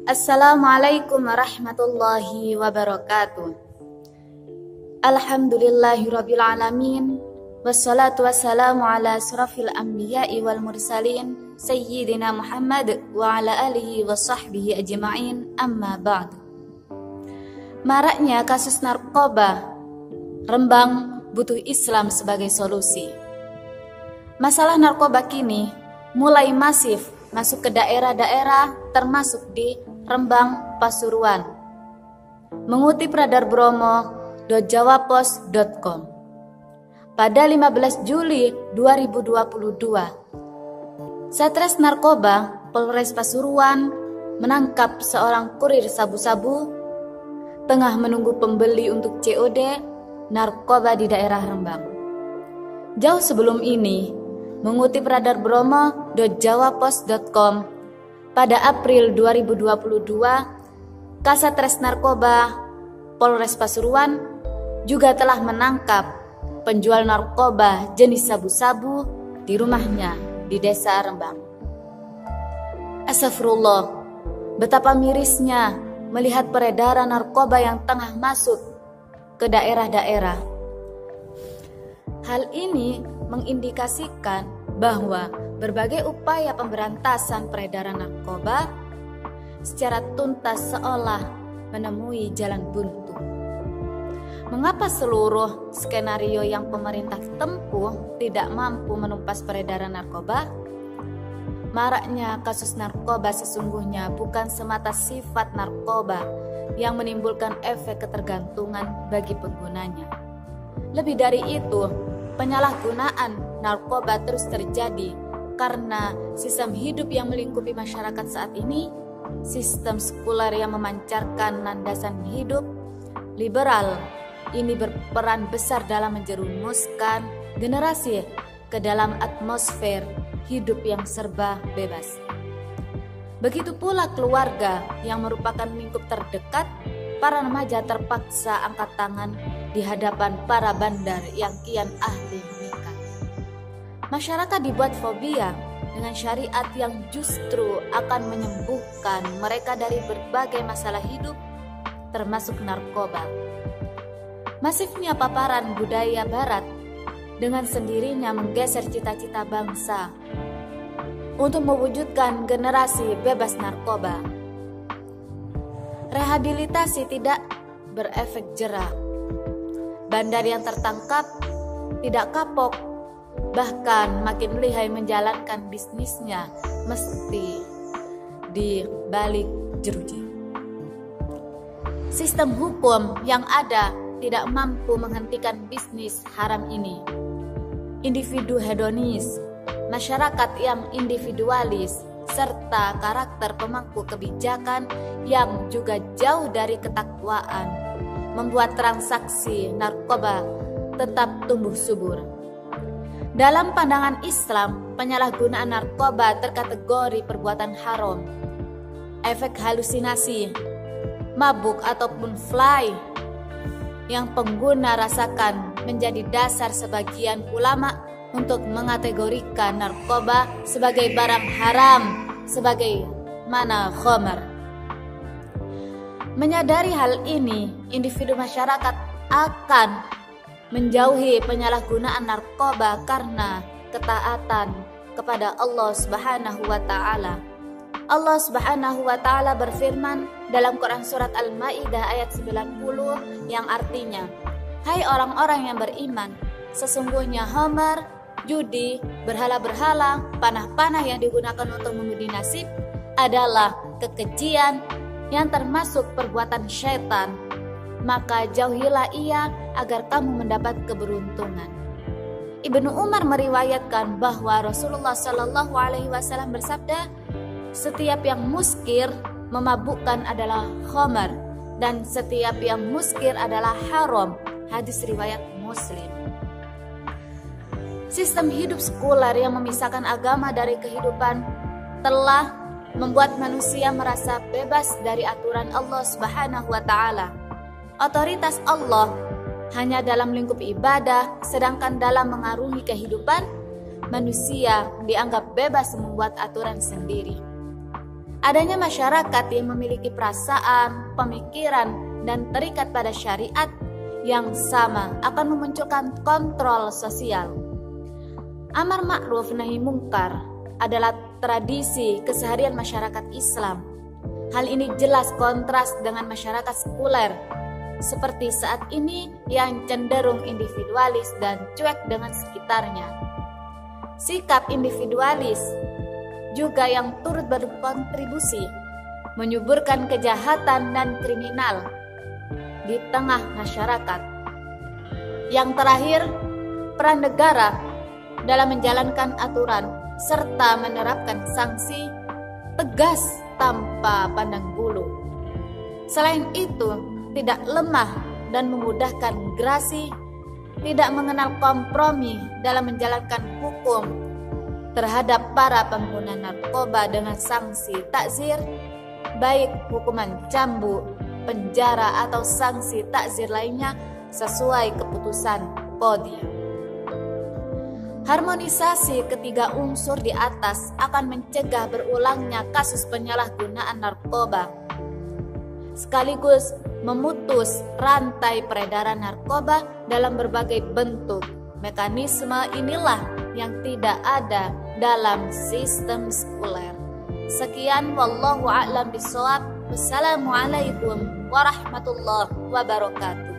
Assalamualaikum warahmatullahi wabarakatuh. Alhamdulillahirabbil alamin. Wassalatu wassalamu ala asrafil anbiya'i wal mursalin Sayyidina Muhammad wa ala alihi wa sahbihi ajma'in, amma ba'd. Maraknya kasus narkoba, Rembang butuh Islam sebagai solusi. Masalah narkoba kini mulai masif masuk ke daerah-daerah termasuk di Rembang, Pasuruan. Mengutip radarbromo.jawapos.com, pada 15 Juli 2022, Satres Narkoba Polres Pasuruan menangkap seorang kurir sabu-sabu tengah menunggu pembeli untuk COD narkoba di daerah Rembang. Jauh sebelum ini, mengutip radarbromo.jawapos.com, pada April 2022, Kasatres Narkoba Polres Pasuruan juga telah menangkap penjual narkoba jenis sabu-sabu di rumahnya di Desa Rembang. Astagfirullah, betapa mirisnya melihat peredaran narkoba yang tengah masuk ke daerah-daerah. Hal ini mengindikasikan bahwa berbagai upaya pemberantasan peredaran narkoba secara tuntas seolah menemui jalan buntu. Mengapa seluruh skenario yang pemerintah tempuh tidak mampu menumpas peredaran narkoba? Maraknya kasus narkoba sesungguhnya bukan semata sifat narkoba yang menimbulkan efek ketergantungan bagi penggunanya. Lebih dari itu, penyalahgunaan narkoba terus terjadi karena sistem hidup yang melingkupi masyarakat saat ini, sistem sekuler yang memancarkan landasan hidup liberal, ini berperan besar dalam menjerumuskan generasi ke dalam atmosfer hidup yang serba bebas. Begitu pula keluarga yang merupakan lingkup terdekat, para remaja terpaksa angkat tangan di hadapan para bandar yang kian ahli menikah. Masyarakat dibuat fobia dengan syariat yang justru akan menyembuhkan mereka dari berbagai masalah hidup, termasuk narkoba. Masifnya paparan budaya barat dengan sendirinya menggeser cita-cita bangsa untuk mewujudkan generasi bebas narkoba. Rehabilitasi tidak berefek jera. Bandar yang tertangkap tidak kapok, bahkan makin lihai menjalankan bisnisnya meski di balik jeruji. Sistem hukum yang ada tidak mampu menghentikan bisnis haram ini. Individu hedonis, masyarakat yang individualis, serta karakter pemangku kebijakan yang juga jauh dari ketakwaan membuat transaksi narkoba tetap tumbuh subur. Dalam pandangan Islam, penyalahgunaan narkoba terkategori perbuatan haram. Efek halusinasi, mabuk ataupun fly yang pengguna rasakan menjadi dasar sebagian ulama untuk mengategorikan narkoba sebagai barang haram, sebagai mana khamar. Menyadari hal ini, individu masyarakat akan menjauhi penyalahgunaan narkoba karena ketaatan kepada Allah Subhanahu wa taala. Allah Subhanahu wa taala berfirman dalam Quran surat Al-Maidah ayat 90 yang artinya, "Hai orang-orang yang beriman, sesungguhnya khamar, judi, berhala-berhala, panah-panah yang digunakan untuk mengundi nasib adalah kekejian yang termasuk perbuatan syaitan. Maka jauhilah ia agar kamu mendapat keberuntungan." Ibnu Umar meriwayatkan bahwa Rasulullah Shallallahu Alaihi Wasallam bersabda, "Setiap yang muskir memabukkan adalah khamar, dan setiap yang muskir adalah haram." Hadis riwayat Muslim. Sistem hidup sekuler yang memisahkan agama dari kehidupan telah membuat manusia merasa bebas dari aturan Allah Subhanahu wa taala. Otoritas Allah hanya dalam lingkup ibadah, sedangkan dalam mengarungi kehidupan, manusia dianggap bebas membuat aturan sendiri. Adanya masyarakat yang memiliki perasaan, pemikiran, dan terikat pada syariat yang sama akan memunculkan kontrol sosial. Amar ma'ruf nahi mungkar adalah tradisi keseharian masyarakat Islam. Hal ini jelas kontras dengan masyarakat sekuler seperti saat ini yang cenderung individualis dan cuek dengan sekitarnya. Sikap individualis juga yang turut berkontribusi menyuburkan kejahatan dan kriminal di tengah masyarakat. Yang terakhir, peran negara dalam menjalankan aturan serta menerapkan sanksi tegas tanpa pandang bulu. Selain itu, tidak lemah dan memudahkan gerasi, tidak mengenal kompromi dalam menjalankan hukum terhadap para pengguna narkoba dengan sanksi takzir, baik hukuman cambuk, penjara atau sanksi takzir lainnya sesuai keputusan Qadhi. Harmonisasi ketiga unsur di atas akan mencegah berulangnya kasus penyalahgunaan narkoba, sekaligus memutus rantai peredaran narkoba dalam berbagai bentuk. Mekanisme inilah yang tidak ada dalam sistem sekuler. Sekian, wallahu a'lam bishawab. Wassalamualaikum warahmatullahi wabarakatuh.